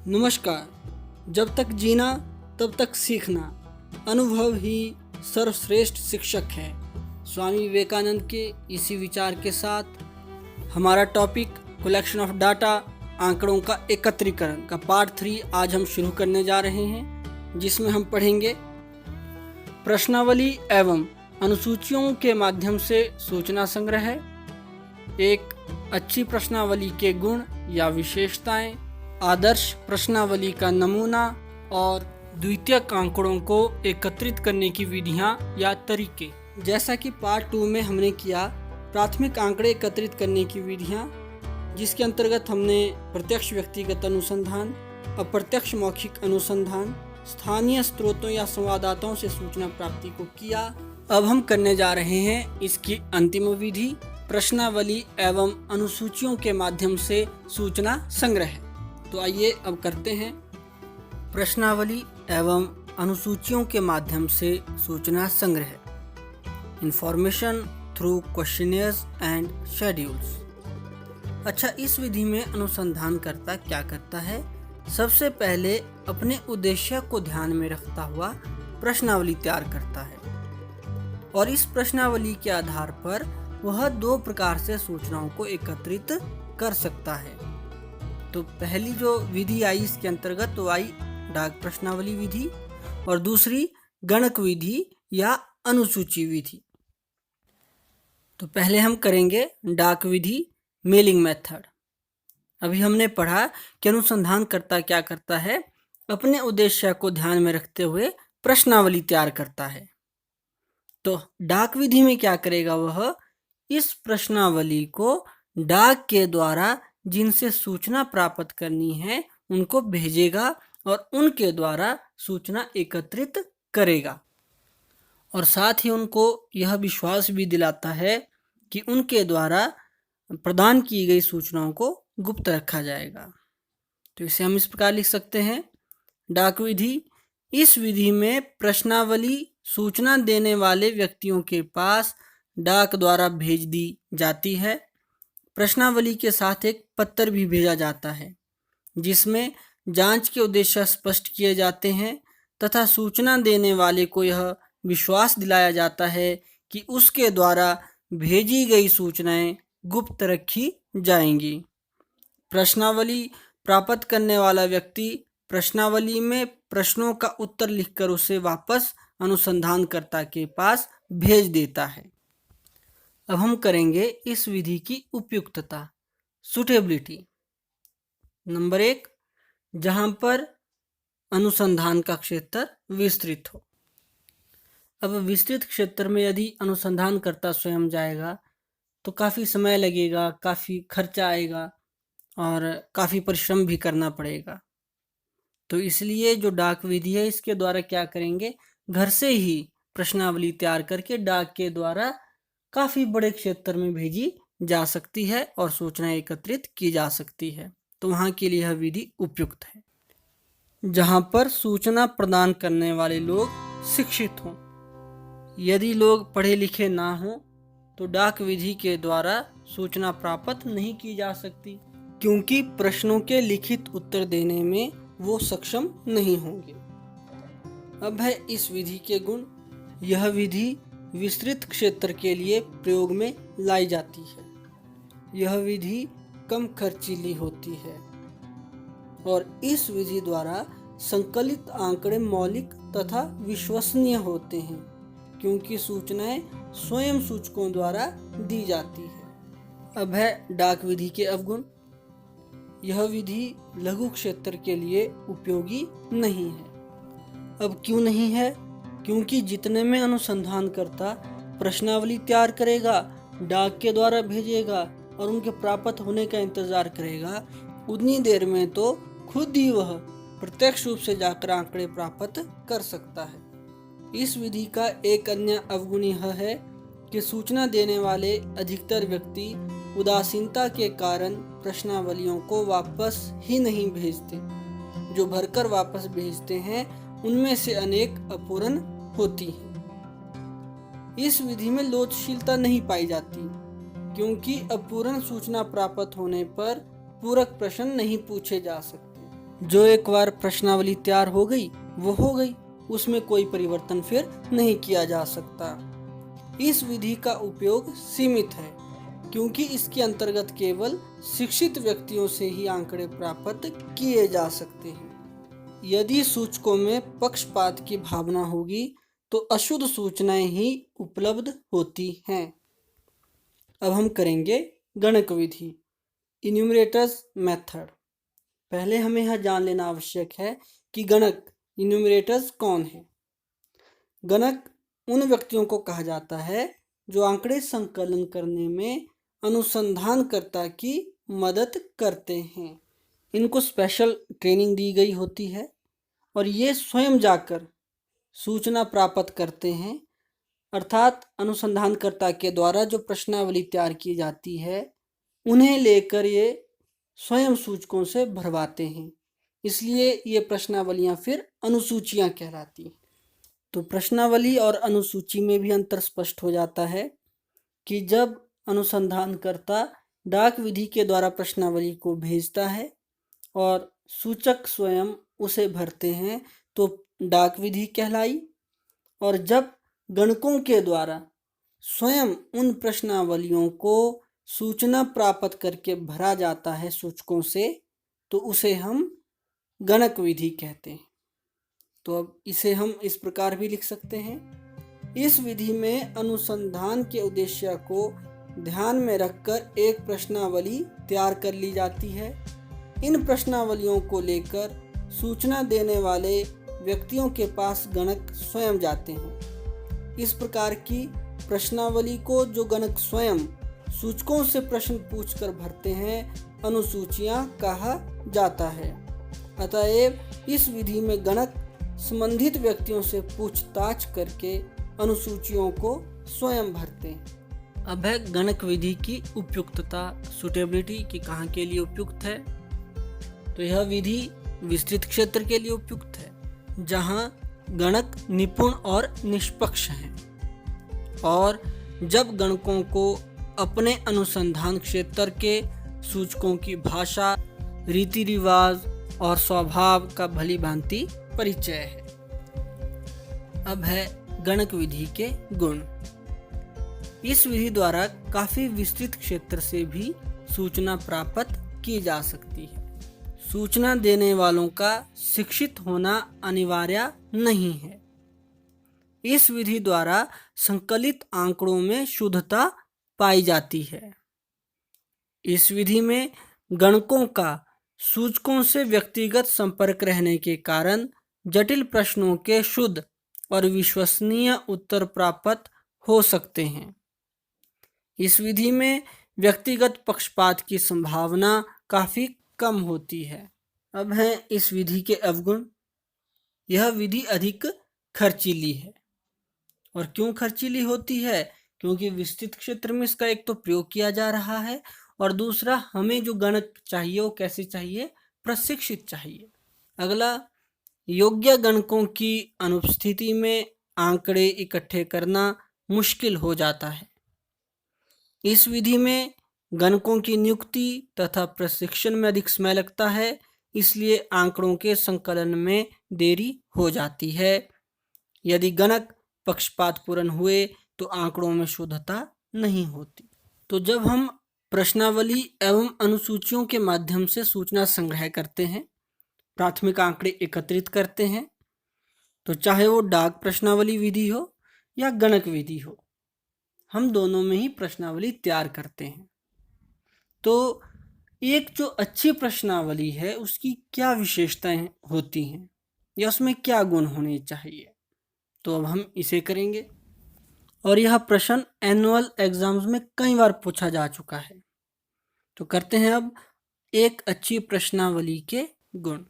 नमस्कार। जब तक जीना तब तक सीखना, अनुभव ही सर्वश्रेष्ठ शिक्षक है। स्वामी विवेकानंद के इसी विचार के साथ हमारा टॉपिक कलेक्शन ऑफ डाटा, आंकड़ों का एकत्रीकरण का पार्ट 3 आज हम शुरू करने जा रहे हैं, जिसमें हम पढ़ेंगे प्रश्नावली एवं अनुसूचियों के माध्यम से सूचना संग्रह, एक अच्छी प्रश्नावली के गुण या विशेषताएं, आदर्श प्रश्नावली का नमूना और द्वितीयक आंकड़ों को एकत्रित करने की विधियां या तरीके। जैसा कि पार्ट 2 में हमने किया प्राथमिक आंकड़े एकत्रित करने की विधियां, जिसके अंतर्गत हमने प्रत्यक्ष व्यक्तिगत अनुसंधान, अप्रत्यक्ष मौखिक अनुसंधान, स्थानीय स्रोतों या संवाददाताओं से सूचना प्राप्ति को किया। अब हम करने जा रहे हैं इसकी अंतिम विधि, प्रश्नावली एवं अनुसूचियों के माध्यम से सूचना संग्रह। तो आइए अब करते हैं प्रश्नावली एवं अनुसूचियों के माध्यम से सूचना संग्रह। Information through questionnaires and schedules. अच्छा, इस विधि में अनुसंधानकर्ता क्या करता है? सबसे पहले अपने उद्देश्य को ध्यान में रखता हुआ प्रश्नावली तैयार करता है और इस प्रश्नावली के आधार पर वह 2 प्रकार से सूचनाओं को एकत्रित कर सकता है। तो पहली जो विधि आई इसके अंतर्गत तो आई डाक प्रश्नावली विधि और दूसरी गणक विधि या अनुसूची विधि। तो पहले हम करेंगे डाक विधि, मेलिंग मेथड। अभी हमने पढ़ा कि अनुसंधानकर्ता क्या करता है, अपने उद्देश्य को ध्यान में रखते हुए प्रश्नावली तैयार करता है। तो डाक विधि में क्या करेगा, वह इस प्रश्नावली को डाक के द्वारा जिनसे सूचना प्राप्त करनी है उनको भेजेगा और उनके द्वारा सूचना एकत्रित करेगा और साथ ही उनको यह विश्वास भी दिलाता है कि उनके द्वारा प्रदान की गई सूचनाओं को गुप्त रखा जाएगा। तो इसे हम इस प्रकार लिख सकते हैं, डाक विधि। इस विधि में प्रश्नावली सूचना देने वाले व्यक्तियों के पास डाक द्वारा भेज दी जाती है। प्रश्नावली के साथ एक पत्र भी भेजा जाता है जिसमें जांच के उद्देश्य स्पष्ट किए जाते हैं तथा सूचना देने वाले को यह विश्वास दिलाया जाता है कि उसके द्वारा भेजी गई सूचनाएं गुप्त रखी जाएंगी। प्रश्नावली प्राप्त करने वाला व्यक्ति प्रश्नावली में प्रश्नों का उत्तर लिखकर उसे वापस अनुसंधानकर्ता के पास भेज देता है। अब हम करेंगे इस विधि की उपयुक्तता, सुटेबिलिटी। नंबर 1, जहां पर अनुसंधान का क्षेत्र विस्तृत हो। अब विस्तृत क्षेत्र में यदि अनुसंधानकर्ता स्वयं जाएगा तो काफ़ी समय लगेगा, काफ़ी खर्चा आएगा और काफ़ी परिश्रम भी करना पड़ेगा। तो इसलिए जो डाक विधि है इसके द्वारा क्या करेंगे, घर से ही प्रश्नावली तैयार करके डाक के द्वारा काफ़ी बड़े क्षेत्र में भेजी जा सकती है और सूचना एकत्रित की जा सकती है। तो वहाँ के लिए यह विधि उपयुक्त है जहाँ पर सूचना प्रदान करने वाले लोग शिक्षित हों। यदि लोग पढ़े लिखे ना हों तो डाक विधि के द्वारा सूचना प्राप्त नहीं की जा सकती, क्योंकि प्रश्नों के लिखित उत्तर देने में वो सक्षम नहीं होंगे। अब है इस विधि के गुण। यह विधि विस्तृत क्षेत्र के लिए प्रयोग में लाई जाती है। यह विधि कम खर्चीली होती है और इस विधि द्वारा संकलित आंकड़े मौलिक तथा विश्वसनीय होते हैं, क्योंकि सूचनाएं स्वयं सूचकों द्वारा दी जाती है। अब है डाक विधि के अवगुण। यह विधि लघु क्षेत्र के लिए उपयोगी नहीं है। अब क्यों नहीं है? क्योंकि जितने में अनुसंधानकर्ता प्रश्नावली तैयार करेगा, डाक के द्वारा भेजेगा और उनके प्राप्त होने का इंतजार करेगा, उतनी देर में तो खुद ही वह प्रत्यक्ष रूप से जाकर आंकड़े प्राप्त कर सकता है। इस विधि का एक अन्य अवगुण यह है कि सूचना देने वाले अधिकतर व्यक्ति उदासीनता के कारण प्रश्नावलियों को वापस ही नहीं भेजते। जो भरकर वापस भेजते हैं उनमें से अनेक अपूर्ण होती हैं। इस विधि में लोचशीलता नहीं पाई जाती, क्योंकि अपूर्ण सूचना प्राप्त होने पर पूरक प्रश्न नहीं पूछे जा सकते। जो एक बार प्रश्नावली तैयार हो गई वो हो गई, उसमें कोई परिवर्तन फिर नहीं किया जा सकता। इस विधि का उपयोग सीमित है क्योंकि इसके अंतर्गत केवल शिक्षित व्यक्तियों से ही आंकड़े प्राप्त किए जा सकते हैं। यदि सूचकों में पक्षपात की भावना होगी तो अशुद्ध सूचनाएं ही उपलब्ध होती हैं। अब हम करेंगे गणक विधि, इन्यूमरेटर्स मेथड। पहले हमें यह जान लेना आवश्यक है कि गणक इन्यूमरेटर्स कौन है। गणक उन व्यक्तियों को कहा जाता है जो आंकड़े संकलन करने में अनुसंधानकर्ता की मदद करते हैं। इनको स्पेशल ट्रेनिंग दी गई होती है और ये स्वयं जाकर सूचना प्राप्त करते हैं, अर्थात अनुसंधानकर्ता के द्वारा जो प्रश्नावली तैयार की जाती है उन्हें लेकर ये स्वयं सूचकों से भरवाते हैं, इसलिए ये प्रश्नावलियां फिर अनुसूचियां कहलाती हैं। तो प्रश्नावली और अनुसूची में भी अंतर स्पष्ट हो जाता है कि जब अनुसंधानकर्ता डाक विधि के द्वारा प्रश्नावली को भेजता है और सूचक स्वयं उसे भरते हैं तो डाक विधि कहलाई, और जब गणकों के द्वारा स्वयं उन प्रश्नावलियों को सूचना प्राप्त करके भरा जाता है सूचकों से तो उसे हम गणक विधि कहते हैं। तो अब इसे हम इस प्रकार भी लिख सकते हैं। इस विधि में अनुसंधान के उद्देश्य को ध्यान में रखकर एक प्रश्नावली तैयार कर ली जाती है। इन प्रश्नावलियों को लेकर सूचना देने वाले व्यक्तियों के पास गणक स्वयं जाते हैं। इस प्रकार की प्रश्नावली को जो गणक स्वयं सूचकों से प्रश्न पूछकर भरते हैं अनुसूचियां कहा जाता है। अतएव इस विधि में गणक संबंधित व्यक्तियों से पूछताछ करके अनुसूचियों को स्वयं भरते हैं। अब है गणक विधि की उपयुक्तता, सुटेबिलिटी कि कहाँ के लिए उपयुक्त है। तो यह विधि विस्तृत क्षेत्र के लिए उपयुक्त है जहाँ गणक निपुण और निष्पक्ष हैं, और जब गणकों को अपने अनुसंधान क्षेत्र के सूचकों की भाषा, रीति रिवाज और स्वभाव का भली भांति परिचय है। अब है गणक विधि के गुण। इस विधि द्वारा काफी विस्तृत क्षेत्र से भी सूचना प्राप्त की जा सकती है। सूचना देने वालों का शिक्षित होना अनिवार्य नहीं है। इस विधि द्वारा संकलित आंकड़ों में शुद्धता पाई जाती है। इस विधि में गणकों का सूचकों से व्यक्तिगत संपर्क रहने के कारण जटिल प्रश्नों के शुद्ध और विश्वसनीय उत्तर प्राप्त हो सकते हैं। इस विधि में व्यक्तिगत पक्षपात की संभावना काफी कम होती है। अब है इस विधि के अवगुण। यह विधि अधिक खर्चीली है। और क्यों खर्चीली होती है? क्योंकि विस्तृत क्षेत्र में इसका एक तो प्रयोग किया जा रहा है और दूसरा हमें जो गणक चाहिए वो कैसे चाहिए? प्रशिक्षित चाहिए। अगला, योग्य गणकों की अनुपस्थिति में आंकड़े इकट्ठे करना मुश्किल हो जाता है। इस विधि में गणकों की नियुक्ति तथा प्रशिक्षण में अधिक समय लगता है, इसलिए आंकड़ों के संकलन में देरी हो जाती है। यदि गणक पक्षपातपूर्ण हुए तो आंकड़ों में शुद्धता नहीं होती। तो जब हम प्रश्नावली एवं अनुसूचियों के माध्यम से सूचना संग्रह करते हैं, प्राथमिक आंकड़े एकत्रित करते हैं, तो चाहे वो डाक प्रश्नावली विधि हो या गणक विधि हो, हम दोनों में ही प्रश्नावली तैयार करते हैं। तो एक जो अच्छी प्रश्नावली है उसकी क्या विशेषताएं होती हैं या उसमें क्या गुण होने चाहिए, तो अब हम इसे करेंगे। और यह प्रश्न एनुअल एग्जाम्स में कई बार पूछा जा चुका है। तो करते हैं अब एक अच्छी प्रश्नावली के गुण,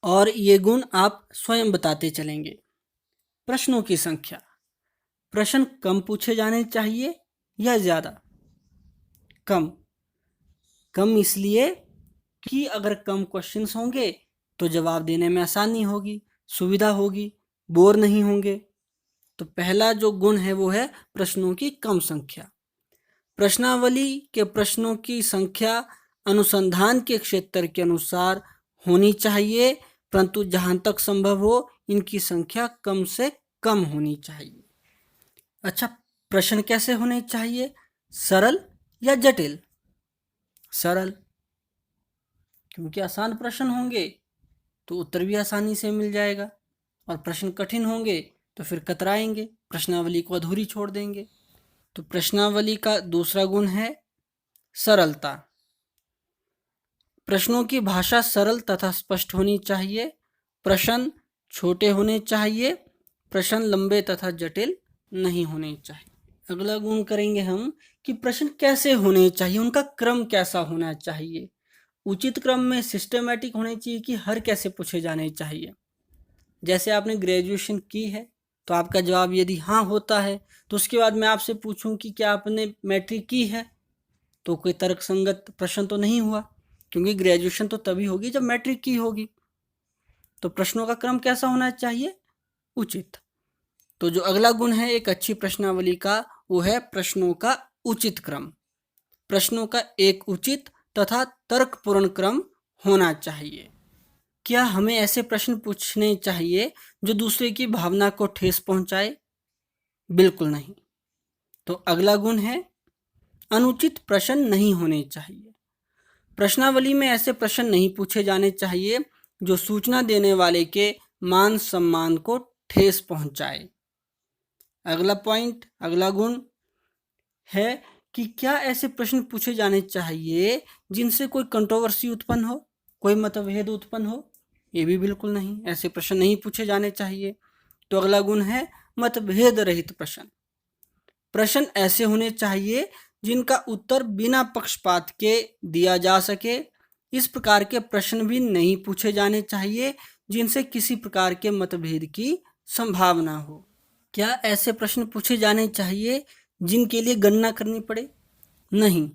और ये गुण आप स्वयं बताते चलेंगे। प्रश्नों की संख्या, प्रश्न कम पूछे जाने चाहिए या ज़्यादा? कम इसलिए कि अगर कम क्वेश्चंस होंगे तो जवाब देने में आसानी होगी, सुविधा होगी, बोर नहीं होंगे। तो पहला जो गुण है वो है प्रश्नों की कम संख्या। प्रश्नावली के प्रश्नों की संख्या अनुसंधान के क्षेत्र के अनुसार होनी चाहिए, परंतु जहाँ तक संभव हो इनकी संख्या कम से कम होनी चाहिए। अच्छा, प्रश्न कैसे होने चाहिए? सरल या जटिल? सरल, क्योंकि आसान प्रश्न होंगे तो उत्तर भी आसानी से मिल जाएगा, और प्रश्न कठिन होंगे तो फिर कतराएंगे, प्रश्नावली को अधूरी छोड़ देंगे। तो प्रश्नावली का दूसरा गुण है सरलता। प्रश्नों की भाषा सरल तथा स्पष्ट होनी चाहिए। प्रश्न छोटे होने चाहिए। प्रश्न लंबे तथा जटिल नहीं होने चाहिए। अगला गुण करेंगे हम कि प्रश्न कैसे होने चाहिए, उनका क्रम कैसा होना चाहिए। उचित क्रम में सिस्टमैटिक होने चाहिए कि हर कैसे पूछे जाने चाहिए। जैसे आपने ग्रेजुएशन की है तो आपका जवाब यदि हाँ होता है तो उसके बाद मैं आपसे पूछूं कि क्या आपने मैट्रिक की है, तो कोई तर्कसंगत प्रश्न तो नहीं हुआ, क्योंकि ग्रेजुएशन तो तभी होगी जब मैट्रिक की होगी। तो प्रश्नों का क्रम कैसा होना चाहिए? उचित। तो जो अगला गुण है एक अच्छी प्रश्नावली का, वो है प्रश्नों का उचित क्रम। प्रश्नों का एक उचित तथा तर्कपूर्ण क्रम होना चाहिए। क्या हमें ऐसे प्रश्न पूछने चाहिए जो दूसरे की भावना को ठेस पहुंचाए? बिल्कुल नहीं। तो अगला गुण है अनुचित प्रश्न नहीं होने चाहिए। प्रश्नावली में ऐसे प्रश्न नहीं पूछे जाने चाहिए जो सूचना देने वाले के मान सम्मान को ठेस पहुंचाए। अगला पॉइंट, अगला गुण है कि क्या ऐसे प्रश्न पूछे जाने चाहिए जिनसे कोई कंट्रोवर्सी उत्पन्न हो, कोई मतभेद उत्पन्न हो? ये भी बिल्कुल नहीं, ऐसे प्रश्न नहीं पूछे जाने चाहिए। तो अगला गुण है मतभेद रहित प्रश्न। प्रश्न ऐसे होने चाहिए जिनका उत्तर बिना पक्षपात के दिया जा सके। इस प्रकार के प्रश्न भी नहीं पूछे जाने चाहिए जिनसे किसी प्रकार के मतभेद की संभावना हो। क्या ऐसे प्रश्न पूछे जाने चाहिए जिनके लिए गणना करनी पड़े? नहीं,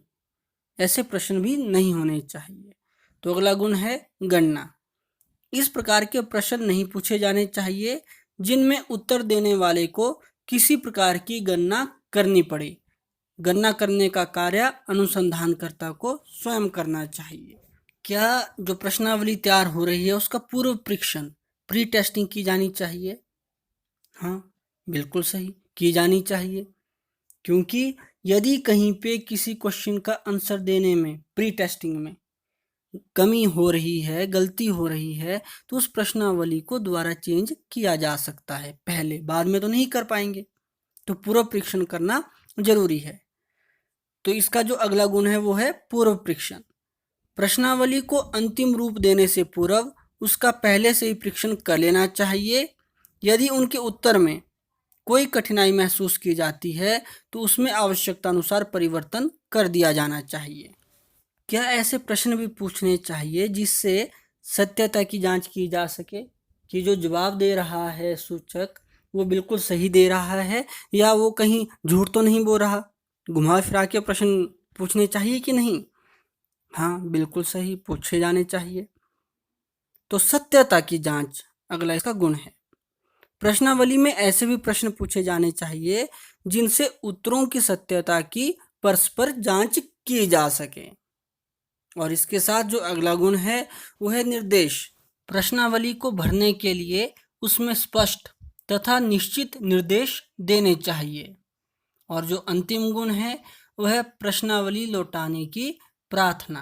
ऐसे प्रश्न भी नहीं होने चाहिए। तो अगला गुण है गणना। इस प्रकार के प्रश्न नहीं पूछे जाने चाहिए जिनमें उत्तर देने वाले को किसी प्रकार की गणना करनी पड़े। गणना करने का कार्य अनुसंधानकर्ता को स्वयं करना चाहिए। क्या जो प्रश्नावली तैयार हो रही है उसका पूर्व परीक्षण, प्री टेस्टिंग की जानी चाहिए? हाँ, बिल्कुल सही, की जानी चाहिए। क्योंकि यदि कहीं पे किसी क्वेश्चन का आंसर देने में प्री टेस्टिंग में कमी हो रही है, गलती हो रही है, तो उस प्रश्नावली को दोबारा चेंज किया जा सकता है पहले, बाद में तो नहीं कर पाएंगे। तो पूर्व परीक्षण करना जरूरी है। तो इसका जो अगला गुण है वो है पूर्व परीक्षण। प्रश्नावली को अंतिम रूप देने से पूर्व उसका पहले से ही परीक्षण कर लेना चाहिए। यदि उनके उत्तर में कोई कठिनाई महसूस की जाती है तो उसमें आवश्यकता अनुसार परिवर्तन कर दिया जाना चाहिए। क्या ऐसे प्रश्न भी पूछने चाहिए जिससे सत्यता की जांच की जा सके कि जो जवाब दे रहा है सूचक वो बिल्कुल सही दे रहा है या वो कहीं झूठ तो नहीं बोल रहा? घुमा फिरा के प्रश्न पूछने चाहिए कि नहीं? हाँ, बिल्कुल सही, पूछे जाने चाहिए। तो सत्यता की जांच अगला इसका गुण है। प्रश्नावली में ऐसे भी प्रश्न पूछे जाने चाहिए जिनसे उत्तरों की सत्यता की परस्पर जांच की जा सके। और इसके साथ जो अगला गुण है वो है निर्देश। प्रश्नावली को भरने के लिए उसमें स्पष्ट तथा निश्चित निर्देश देने चाहिए। और जो अंतिम गुण है वह है प्रश्नावली लौटाने की प्रार्थना।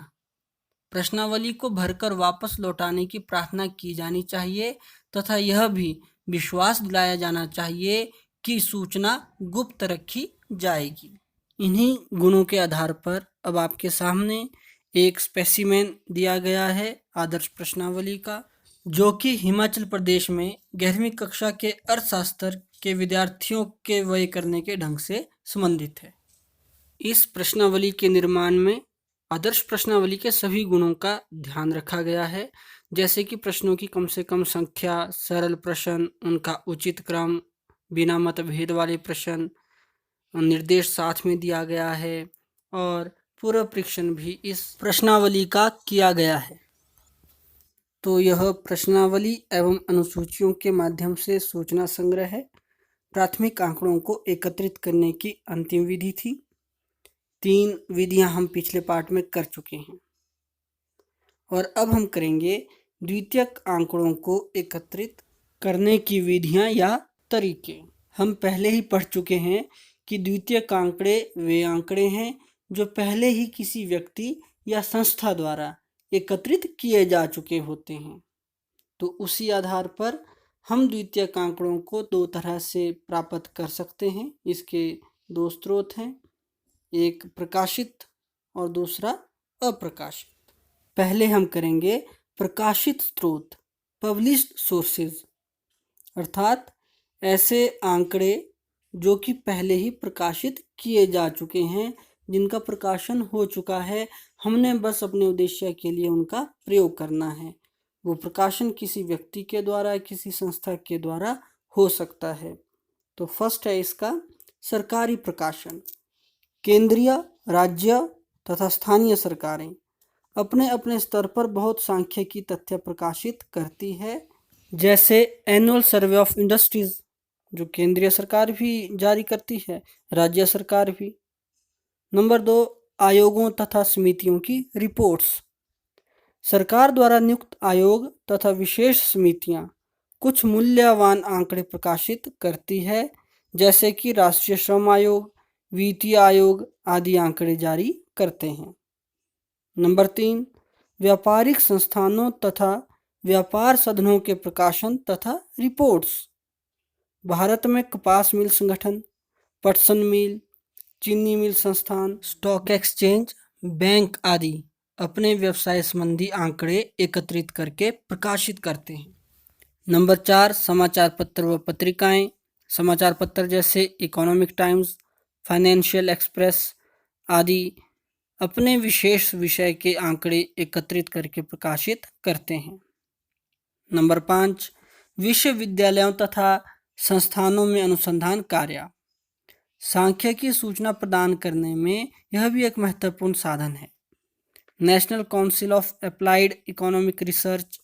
प्रश्नावली को भरकर वापस लौटाने की प्रार्थना की जानी चाहिए तथा यह भी विश्वास दिलाया जाना चाहिए कि सूचना गुप्त रखी जाएगी। इन्हीं गुणों के आधार पर अब आपके सामने एक स्पेसिमेन दिया गया है आदर्श प्रश्नावली का, जो कि हिमाचल प्रदेश में 11वीं कक्षा के अर्थशास्त्र के विद्यार्थियों के व्यय करने के ढंग से संबंधित है। इस प्रश्नावली के निर्माण में आदर्श प्रश्नावली के सभी गुणों का ध्यान रखा गया है, जैसे कि प्रश्नों की कम से कम संख्या, सरल प्रश्न, उनका उचित क्रम, बिना मतभेद वाले प्रश्न, निर्देश साथ में दिया गया है और पूर्व परीक्षण भी इस प्रश्नावली का किया गया है। तो यह प्रश्नावली एवं अनुसूचियों के माध्यम से सूचना संग्रह है। प्राथमिक आंकड़ों को एकत्रित करने की अंतिम विधि थी। 3 विधियां हम पिछले पार्ट में कर चुके हैं और अब हम करेंगे द्वितीयक आंकड़ों को एकत्रित करने की विधियां या तरीके। हम पहले ही पढ़ चुके हैं कि द्वितीयक आंकड़े वे आंकड़े हैं जो पहले ही किसी व्यक्ति या संस्था द्वारा एकत्रित किए जा चुके होते हैं। तो उसी आधार पर हम द्वितीयक आंकड़ों को दो तरह से प्राप्त कर सकते हैं। इसके दो स्रोत हैं, एक प्रकाशित और दूसरा अप्रकाशित। पहले हम करेंगे प्रकाशित स्रोत, पब्लिश्ड सोर्सेज, अर्थात ऐसे आंकड़े जो कि पहले ही प्रकाशित किए जा चुके हैं, जिनका प्रकाशन हो चुका है, हमने बस अपने उद्देश्य के लिए उनका प्रयोग करना है। वो प्रकाशन किसी व्यक्ति के द्वारा, किसी संस्था के द्वारा हो सकता है। तो फर्स्ट है इसका सरकारी प्रकाशन। केंद्रीय, राज्य तथा स्थानीय सरकारें अपने अपने स्तर पर बहुत सांख्यिकी तथ्य प्रकाशित करती है, जैसे एनुअल सर्वे ऑफ इंडस्ट्रीज जो केंद्रीय सरकार भी जारी करती है, राज्य सरकार भी। नंबर 2, आयोगों तथा समितियों की रिपोर्ट्स। सरकार द्वारा नियुक्त आयोग तथा विशेष समितियां कुछ मूल्यवान आंकड़े प्रकाशित करती है, जैसे कि राष्ट्रीय श्रम आयोग, वित्तीय आयोग आदि आंकड़े जारी करते हैं। नंबर 3, व्यापारिक संस्थानों तथा व्यापार साधनों के प्रकाशन तथा रिपोर्ट्स। भारत में कपास मिल संगठन, पटसन मिल, चीनी मिल संस्थान, स्टॉक एक्सचेंज, बैंक आदि अपने व्यवसाय संबंधी आंकड़े एकत्रित करके प्रकाशित करते हैं। नंबर 4, समाचार पत्र व पत्रिकाएं। समाचार पत्र जैसे इकोनॉमिक टाइम्स, फाइनेंशियल एक्सप्रेस आदि अपने विशेष विषय के आंकड़े एकत्रित करके प्रकाशित करते हैं। नंबर 5, विश्वविद्यालयों तथा संस्थानों में अनुसंधान कार्य। सांख्यिकी सूचना प्रदान करने में यह भी एक महत्वपूर्ण साधन है। National council of applied economic research,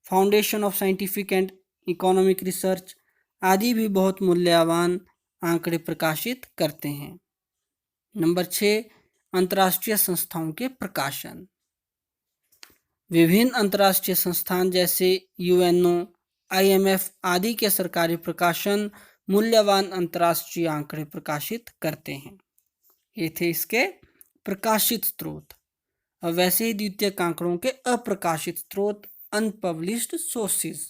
foundation of scientific and economic research आदि भी बहुत मूल्यवान आंकड़े प्रकाशित करते हैं। नंबर 6, अंतर्राष्ट्रीय संस्थाओं के प्रकाशन। विभिन्न अंतर्राष्ट्रीय संस्थान जैसे यूएनओ, आईएमएफ आदि के सरकारी प्रकाशन मूल्यवान अंतर्राष्ट्रीय आंकड़े प्रकाशित करते हैं। ये थे इसके प्रकाशित स्रोत। अब वैसे ही द्वितीयक आंकड़ों के अप्रकाशित स्रोत, अनपब्लिश्ड सोर्सेज।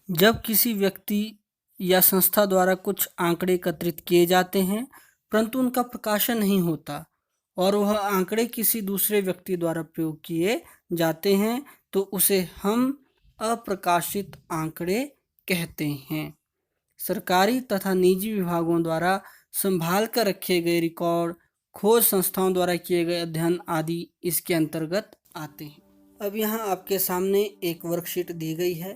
जब किसी व्यक्ति या संस्था द्वारा कुछ आंकड़े एकत्रित किए जाते हैं परंतु उनका प्रकाशन नहीं होता और वह आंकड़े किसी दूसरे व्यक्ति द्वारा प्रयोग किए जाते हैं, तो उसे हम अप्रकाशित आंकड़े कहते हैं। सरकारी तथा निजी विभागों द्वारा संभाल कर रखे गए रिकॉर्ड, खोज संस्थाओं द्वारा किए गए अध्ययन आदि इसके अंतर्गत आते हैं। अब यहाँ आपके सामने एक वर्कशीट दी गई है,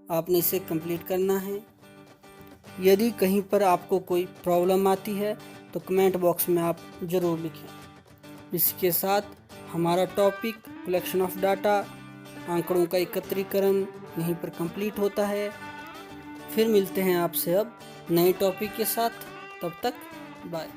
आपने इसे कंप्लीट करना है। यदि कहीं पर आपको कोई प्रॉब्लम आती है तो कमेंट बॉक्स में आप ज़रूर लिखें। इसके साथ हमारा टॉपिक कलेक्शन ऑफ डाटा, आंकड़ों का एकत्रीकरण यहीं पर कंप्लीट होता है। फिर मिलते हैं आपसे अब नए टॉपिक के साथ, तब तक बाय।